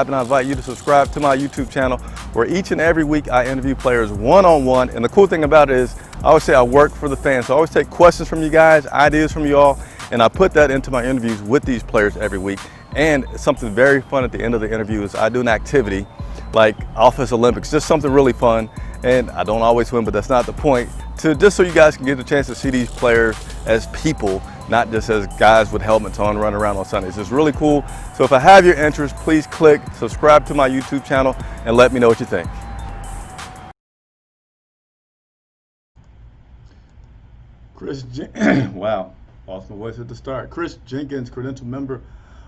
And I invite you to subscribe to my YouTube channel where each and every week I interview players one-on-one. And the cool thing about it is I always say I work for the fans. So I always take questions from you guys, ideas from you all, and I put that into my interviews with these players every week. And something very fun at the end of the interview is I do an activity like Office Olympics, just something really fun. And I don't always win, but that's not the point. Just so you guys can get a chance to see these players as people, not just as guys with helmets on running around on Sundays. It's really cool. So if I have your interest, please click subscribe to my YouTube channel and let me know what you think. Wow, lost my voice at the start. Chris Jenkins, credentialed member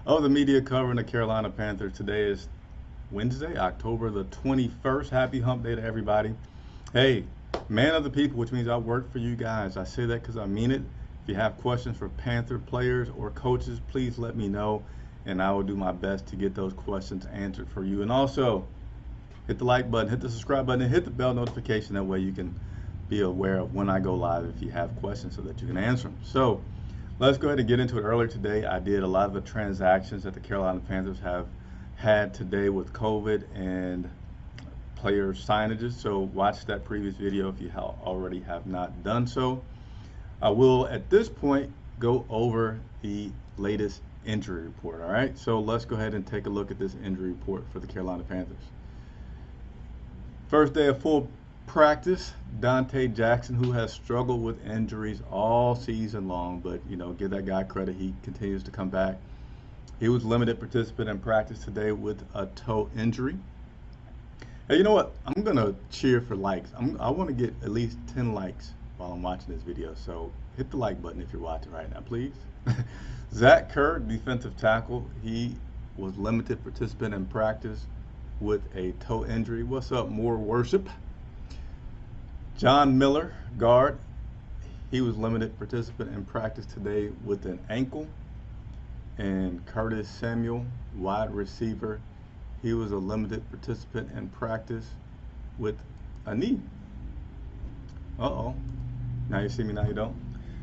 of the media covering the Carolina Panthers. Today is Wednesday, October the 21st. Happy hump day to everybody. Hey, man of the people, which means I work for you guys. I say that because I mean it. If you have questions for Panther players or coaches, please let me know, and I will do my best to get those questions answered for you. And also, hit the like button, hit the subscribe button, and hit the bell notification. That way you can be aware of when I go live if you have questions so that you can answer them. So let's go ahead and get into it. Earlier today, I did a lot of the transactions that the Carolina Panthers have had today with COVID and player signages. So watch that previous video if you already have not done so. I will at this point go over the latest injury report. All right, so let's go ahead and take a look at this injury report for the Carolina Panthers. First day of full practice, Dante Jackson, who has struggled with injuries all season long, but give that guy credit, he continues to come back. He was limited participant in practice today with a toe injury. Hey, you know what? I'm gonna cheer for likes. I want to get at least 10 likes while I'm watching this video. So hit the like button if you're watching right now, please. Zach Kerr, defensive tackle, he was limited participant in practice with a toe injury. What's up, more worship? John Miller, guard, he was limited participant in practice today with an ankle. And Curtis Samuel, wide receiver, he was a limited participant in practice with a knee. Uh-oh. Now you see me, now you don't.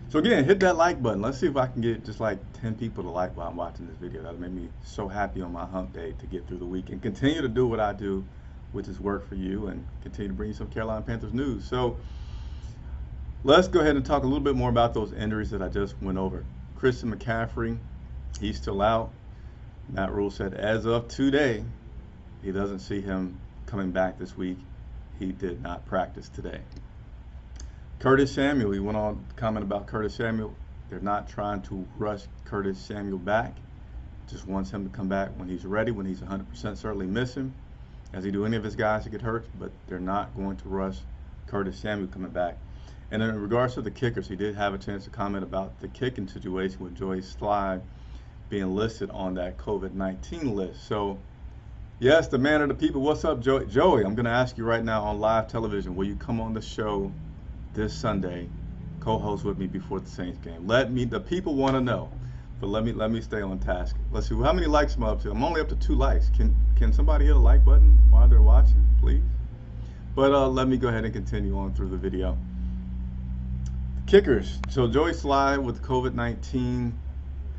So again, hit that like button. Let's see if I can get just like 10 people to like while I'm watching this video. That'll make me so happy on my hump day to get through the week and continue to do what I do, which is work for you and continue to bring you some Carolina Panthers news. So let's go ahead and talk a little bit more about those injuries that I just went over. Christian McCaffrey, he's still out. Matt Rule said as of today, he doesn't see him coming back this week. He did not practice today. Curtis Samuel, he went on to comment about Curtis Samuel. They're not trying to rush Curtis Samuel back. Just wants him to come back when he's ready, when he's 100%. Certainly miss him, as he do any of his guys that get hurt, but they're not going to rush Curtis Samuel coming back. And in regards to the kickers, he did have a chance to comment about the kicking situation with Joey Slye being listed on that COVID-19 list. So yes, the man of the people. What's up, Joey? Joey, I'm going to ask you right now on live television, will you come on the show this Sunday, co-host with me before the Saints game? The people want to know, but let me stay on task. Let's see, how many likes am I up to? I'm only up to 2 likes. Can somebody hit a like button while they're watching, please? But let me go ahead and continue on through the video. Kickers. So Joey Slye with COVID-19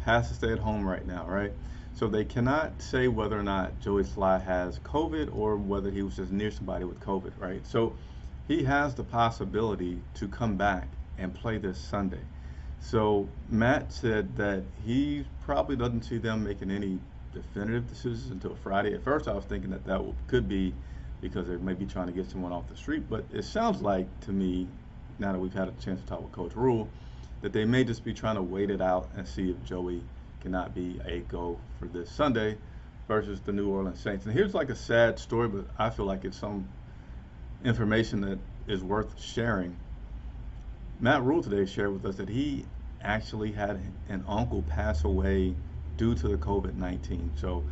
has to stay at home right now, right? So they cannot say whether or not Joey Slye has COVID or whether he was just near somebody with COVID, right? So he has the possibility to come back and play this Sunday. So Matt said that he probably doesn't see them making any definitive decisions until Friday. At first I was thinking that could be because they may be trying to get someone off the street, but it sounds like to me, now that we've had a chance to talk with Coach Rule, that they may just be trying to wait it out and see if Joey cannot be a go for this Sunday versus the New Orleans Saints. And here's like a sad story, but I feel like it's some information that is worth sharing. Matt Rule today shared with us that he actually had an uncle pass away due to the COVID-19. So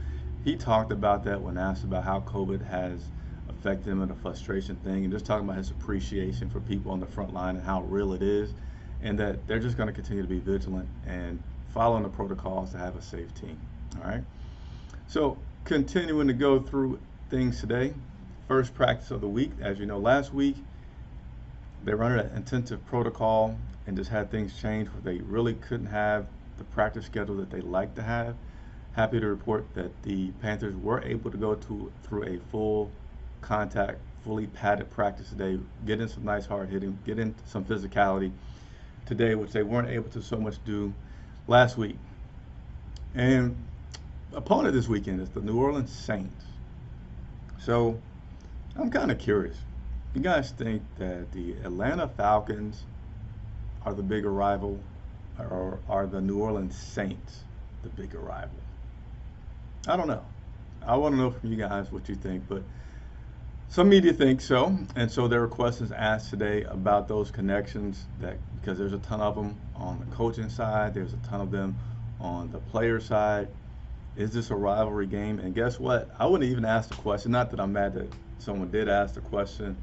he talked about that when asked about how COVID has affected him and the frustration thing, and just talking about his appreciation for people on the front line and how real it is, and that they're just going to continue to be vigilant and following the protocols to have a safe team. All right. So continuing to go through things today. First practice of the week. As you know, last week they run an intensive protocol and just had things change where they really couldn't have the practice schedule that they like to have. Happy to report that the Panthers were able to go through a full contact, fully padded practice today, get in some nice hard hitting, get in some physicality today, which they weren't able to so much do last week. And opponent this weekend is the New Orleans Saints. So I'm kind of curious. You guys think that the Atlanta Falcons are the bigger rival, or are the New Orleans Saints the bigger rival? I don't know. I want to know from you guys what you think, but some media think so, and so there were questions asked today about those connections, that because there's a ton of them on the coaching side, there's a ton of them on the player side. Is this a rivalry game? And guess what? I wouldn't even ask the question. Not that I'm mad that someone did ask the question,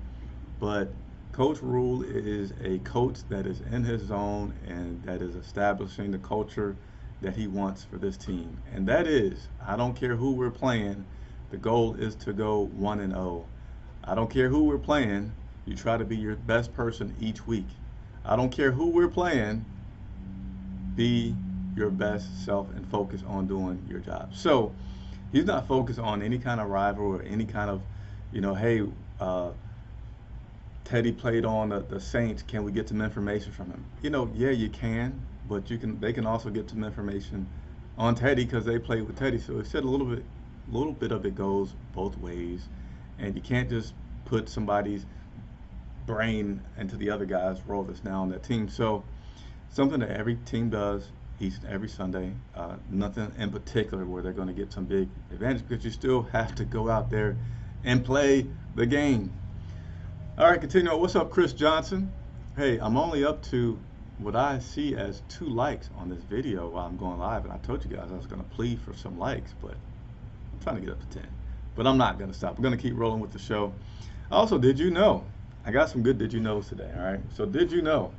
but Coach Rule is a coach that is in his zone and that is establishing the culture that he wants for this team. And that is, I don't care who we're playing, the goal is to go 1-0. I don't care who we're playing, you try to be your best person each week. I don't care who we're playing, be your best self and focus on doing your job. So he's not focused on any kind of rival or any kind of, hey, Teddy played on the Saints. Can we get some information from him? Yeah, you can, but they can also get some information on Teddy because they played with Teddy. So he said a little bit of it goes both ways, and you can't just put somebody's brain into the other guy's role that's now on that team. So something that every team does each and every Sunday. Nothing in particular where they're going to get some big advantage, because you still have to go out there and play the game. All right, continue on. What's up, Chris Johnson? Hey, I'm only up to what I see as 2 likes on this video while I'm going live, and I told you guys I was going to plead for some likes, but I'm trying to get up to 10. But I'm not going to stop. I'm going to keep rolling with the show. Also, did you know? I got some good did you knows today, all right? So did you know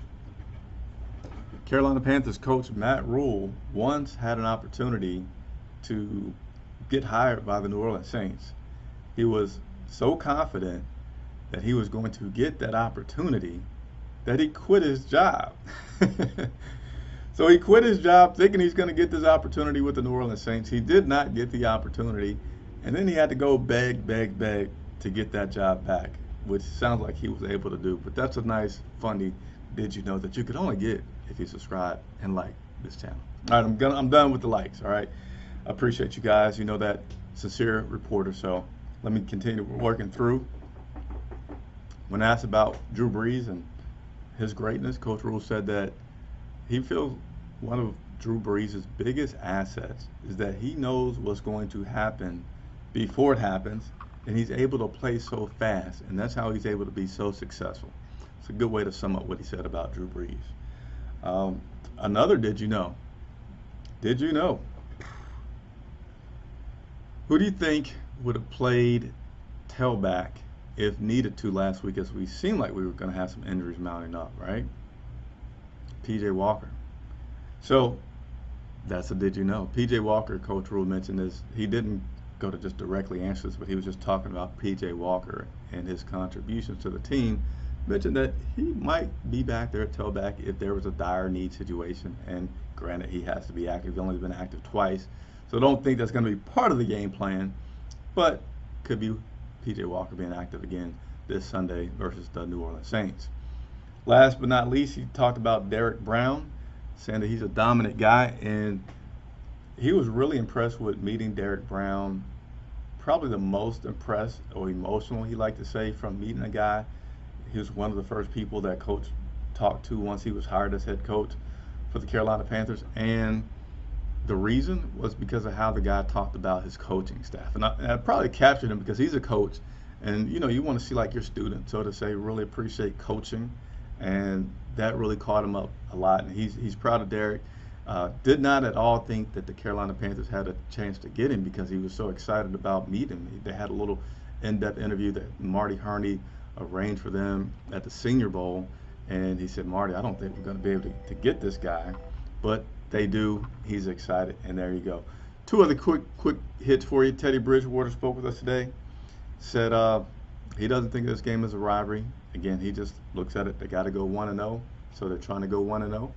Carolina Panthers coach Matt Rule once had an opportunity to get hired by the New Orleans Saints. He was so confident that he was going to get that opportunity that he quit his job. So he quit his job thinking he's going to get this opportunity with the New Orleans Saints. He did not get the opportunity, and then he had to go beg to get that job back, which sounds like he was able to do. But that's a nice, funny did you know that you could only get if you subscribe and like this channel. All right, I'm done with the likes. All right, I appreciate you guys. You know that, sincere reporter. So let me continue working through. When asked about Drew Brees and his greatness, Coach Rule said that he feels one of Drew Brees' biggest assets is that he knows what's going to happen before it happens, and he's able to play so fast, and that's how he's able to be so successful. It's a good way to sum up what he said about Drew Brees. Another did you know? Did you know? Who do you think would have played tailback if needed to last week, as we seemed like we were going to have some injuries mounting up, right? P.J. Walker. So that's a did you know. P.J. Walker, Coach Rule mentioned this. He didn't go to just directly answer this, but he was just talking about P.J. Walker and his contributions to the team. Mentioned that he might be back there at tailback if there was a dire need situation, and granted, he has to be active. He's only been active twice, so don't think that's going to be part of the game plan, but could be P.J. Walker being active again this Sunday versus the New Orleans Saints. Last but not least, he talked about Derek Brown, saying that he's a dominant guy, and he was really impressed with meeting Derek Brown. Probably the most impressed or emotional, he liked to say, from meeting a guy. He was one of the first people that Coach talked to once he was hired as head coach for the Carolina Panthers, and the reason was because of how the guy talked about his coaching staff. And I probably captured him because he's a coach, and you want to see like your student, so to say, really appreciate coaching, and that really caught him up a lot. And he's proud of Derek. Did not at all think that the Carolina Panthers had a chance to get him because he was so excited about meeting him. They had a little in-depth interview that Marty Herney arranged for them at the Senior Bowl, and he said, Marty, I don't think we're going to be able to get this guy, but they do. He's excited, and there you go. 2 other quick hits for you. Teddy Bridgewater spoke with us today. Said he doesn't think this game is a rivalry. Again, he just looks at it. They got to go 1-0, so they're trying to go 1-0.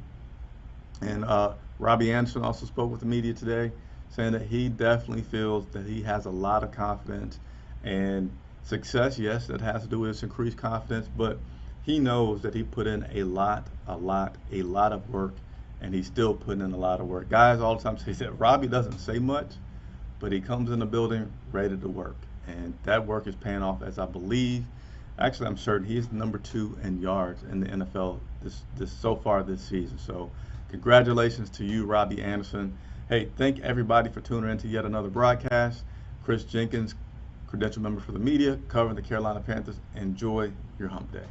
And Robbie Anderson also spoke with the media today. saying that he definitely feels that he has a lot of confidence and success. Yes, that has to do with his increased confidence, but he knows that he put in a lot of work, and he's still putting in a lot of work. Guys all the time say that Robbie doesn't say much, but he comes in the building ready to work, and that work is paying off. As I believe, actually, I'm certain he's number 2 in yards in the NFL this so far this season. So, congratulations to you, Robbie Anderson. Hey, thank everybody for tuning in to yet another broadcast. Chris Jenkins, credential member for the media, covering the Carolina Panthers. Enjoy your hump day.